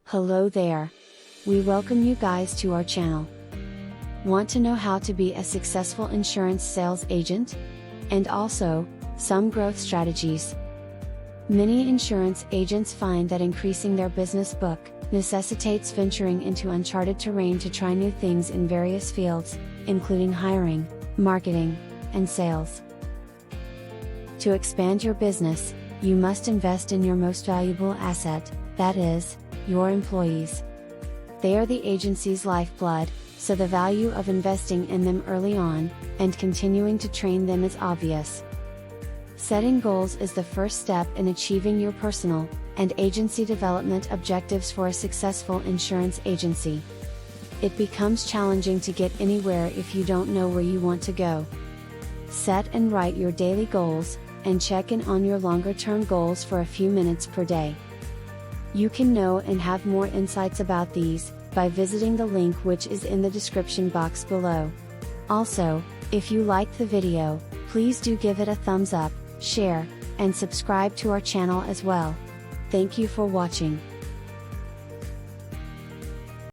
Hello there! We welcome you guys to our channel. Want to know how to be a successful insurance sales agent? And also, some growth strategies. Many insurance agents find that increasing their business book necessitates venturing into uncharted terrain to try new things in various fields, including hiring, marketing, and sales. To expand your business, you must invest in your most valuable asset, that is, your employees. They are the agency's lifeblood, so the value of investing in them early on, and continuing to train them is obvious. Setting goals is the first step in achieving your personal and agency development objectives for a successful insurance agency. It becomes challenging to get anywhere if you don't know where you want to go. Set and write your daily goals, and check in on your longer-term goals for a few minutes per day. You can know and have more insights about these by visiting the link which is in the description box below. Also, if you liked the video, please do give it a thumbs up, share, and subscribe to our channel as well. Thank you for watching.